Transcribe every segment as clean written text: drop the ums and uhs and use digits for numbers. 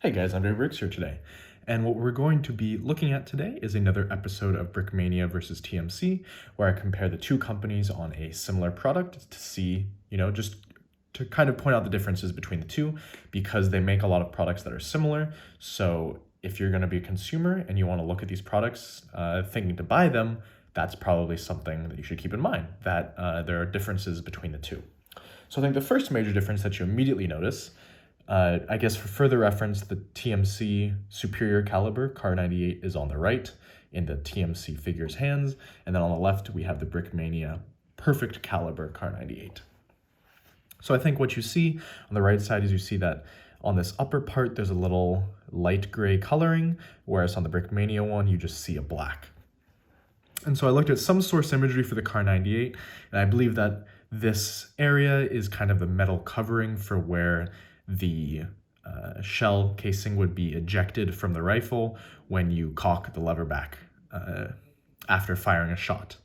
Hey guys, Andre Bricks here today, and what we're going to be looking at today is another episode of Brickmania versus TMC, where I compare the two companies on a similar product to see, just to kind of point out the differences between the two, because they make a lot of products that are similar. So if you're going to be a consumer and you want to look at these products thinking to buy them, that's probably something that you should keep in mind, that there are differences between the two. So I think the first major difference that you immediately notice, I guess for further reference, the TMC superior caliber Kar98 is on the right in the TMC figure's hands, and then on the left we have the Brickmania perfect caliber Kar98. So I think what you see on the right side is you see that on this upper part there's a little light gray coloring, whereas on the Brickmania one you just see a black. And so I looked at some source imagery for the Kar98, and I believe that this area is kind of the metal covering for where the shell casing would be ejected from the rifle when you cock the lever back after firing a shot.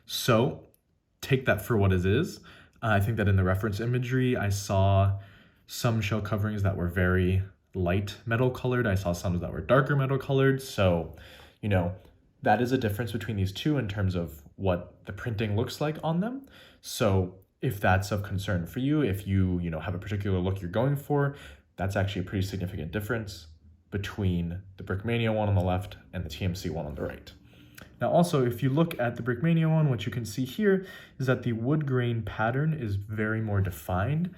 So take that for what it is. I think that in the reference imagery, I saw some shell coverings that were very light metal colored. I saw some that were darker metal colored. So, that is a difference between these two in terms of what the printing looks like on them. So if that's of concern for you, if you have a particular look you're going for, that's actually a pretty significant difference between the Brickmania one on the left and the TMC one on the right. Now also, if you look at the Brickmania one, what you can see here is that the wood grain pattern is very more defined,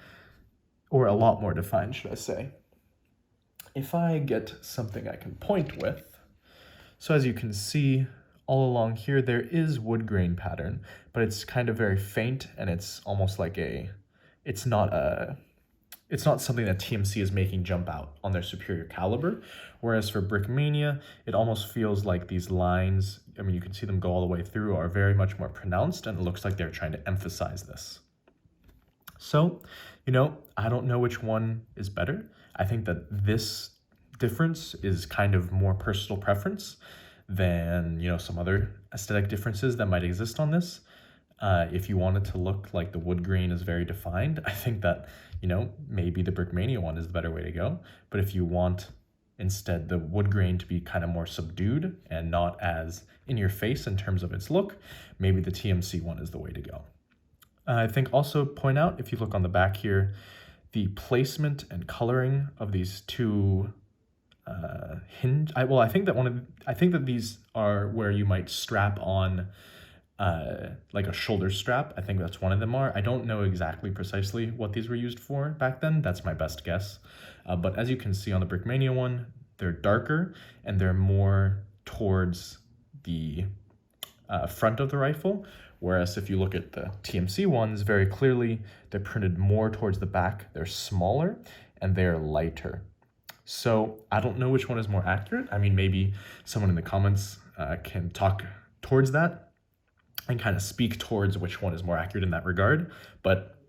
or a lot more defined, should I say. If I get something I can point with, so as you can see, all along here, there is wood grain pattern, but it's kind of very faint, and it's almost like it's not something that TMC is making jump out on their superior caliber. Whereas for Brickmania, it almost feels like these lines, you can see them go all the way through, are very much more pronounced, and it looks like they're trying to emphasize this. So, I don't know which one is better. I think that this difference is kind of more personal preference than some other aesthetic differences that might exist on this. If you want it to look like the wood grain is very defined, I think that maybe the Brickmania one is the better way to go. But if you want instead the wood grain to be kind of more subdued and not as in your face in terms of its look, maybe the TMC one is the way to go. I think also point out, if you look on the back here, the placement and coloring of these two hinge. I think that these are where you might strap on like a shoulder strap. I think that's one of them are. I don't know exactly precisely what these were used for back then. That's my best guess. But as you can see on the Brickmania one, they're darker and they're more towards the front of the rifle. Whereas if you look at the TMC ones, very clearly, they're printed more towards the back. They're smaller and they're lighter. So I don't know which one is more accurate. Maybe someone in the comments can talk towards that and kind of speak towards which one is more accurate in that regard. But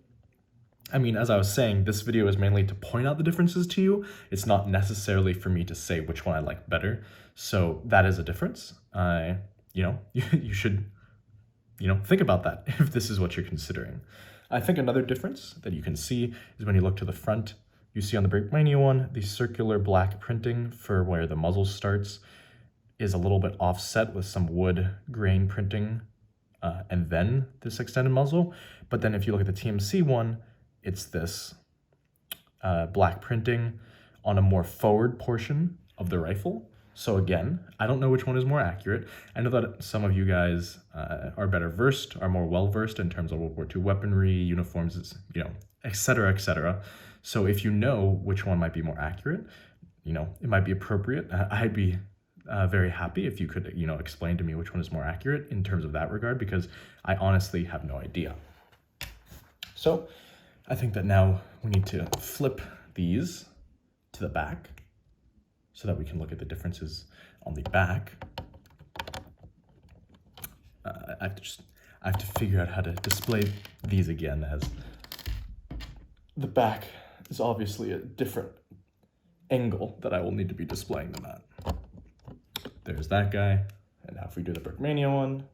as I was saying, this video is mainly to point out the differences to you. It's not necessarily for me to say which one I like better. So that is a difference. You should, think about that if this is what you're considering. I think another difference that you can see is when you look to the front. You see on the Brickmania one, the circular black printing for where the muzzle starts is a little bit offset with some wood grain printing and then this extended muzzle. But then if you look at the TMC one, it's this black printing on a more forward portion of the rifle. So again, I don't know which one is more accurate. I know that some of you guys are better versed, are more well-versed in terms of World War II weaponry, uniforms, et cetera, et cetera. So if you know which one might be more accurate, it might be appropriate. I'd be very happy if you could, explain to me which one is more accurate in terms of that regard, because I honestly have no idea. So I think that now we need to flip these to the back so that we can look at the differences on the back. I have to figure out how to display these again, as the back is obviously a different angle that I will need to be displaying them at. There's that guy. And now if we do the Brickmania one,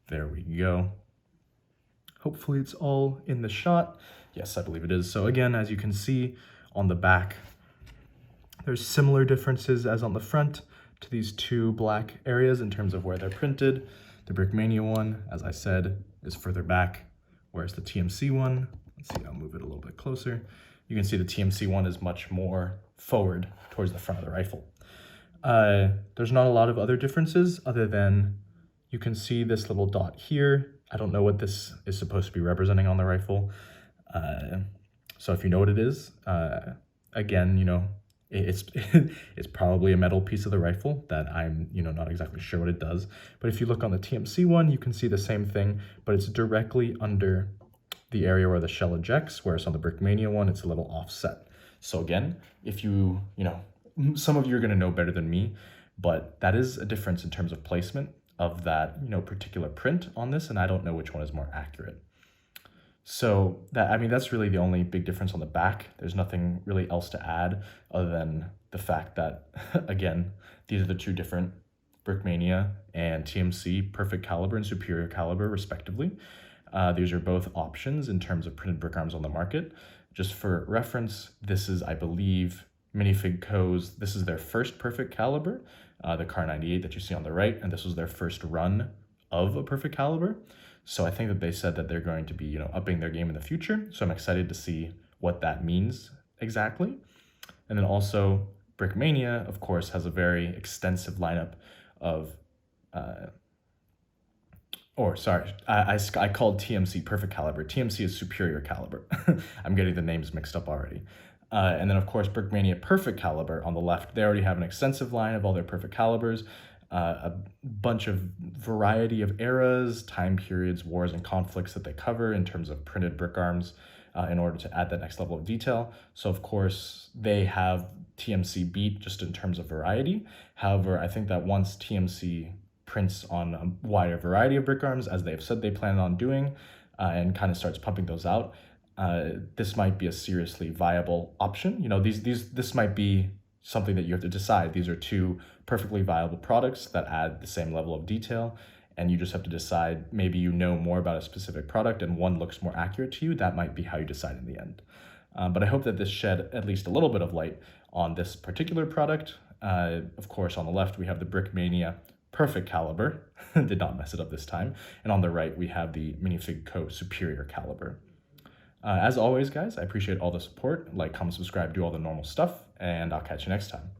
there we go. Hopefully it's all in the shot. Yes, I believe it is. So again, as you can see on the back, there's similar differences as on the front to these two black areas in terms of where they're printed. The Brickmania one, as I said, is further back, whereas the TMC one, let's see, I'll move it a little bit closer. You can see the TMC one is much more forward towards the front of the rifle. There's not a lot of other differences other than you can see this little dot here. I don't know what this is supposed to be representing on the rifle. So if you know what it is, again, you know, it's it's probably a metal piece of the rifle that I'm, you know, not exactly sure what it does. But if you look on the TMC one, you can see the same thing, but it's directly under the area where the shell ejects, whereas on the Brickmania one, it's a little offset. So again, if you know, some of you are going to know better than me, but that is a difference in terms of placement of that, you know, particular print on this, and I don't know which one is more accurate. So that, I mean, that's really the only big difference on the back. There's nothing really else to add other than the fact that, again, these are the two different Brickmania and TMC perfect caliber and superior caliber respectively. These are both options in terms of printed brick arms on the market. Just for reference, this is, I believe, Minifig Co.'s, this is their first perfect caliber, the Kar98 that you see on the right, and this was their first run of a perfect caliber. So I think that they said that they're going to be, you know, upping their game in the future. So I'm excited to see what that means exactly. And then also Brickmania, of course, has a very extensive lineup of, I called TMC perfect caliber. TMC is superior caliber. I'm getting the names mixed up already. And then of course, Brickmania perfect caliber on the left, they already have an extensive line of all their perfect calibers, a bunch of variety of eras, time periods, wars, and conflicts that they cover in terms of printed brick arms in order to add that next level of detail. So of course, they have TMC beat just in terms of variety. However, I think that once TMC prints on a wider variety of brick arms, as they've said they plan on doing, and kind of starts pumping those out, this might be a seriously viable option. You know, this might be something that you have to decide. These are two perfectly viable products that add the same level of detail, and you just have to decide, maybe you know more about a specific product and one looks more accurate to you. That might be how you decide in the end. But I hope that this shed at least a little bit of light on this particular product. Of course, on the left, we have the Brickmania perfect caliber, did not mess it up this time. And on the right, we have the Minifig Co. superior caliber. As always, guys, I appreciate all the support. Like, comment, subscribe, do all the normal stuff, and I'll catch you next time.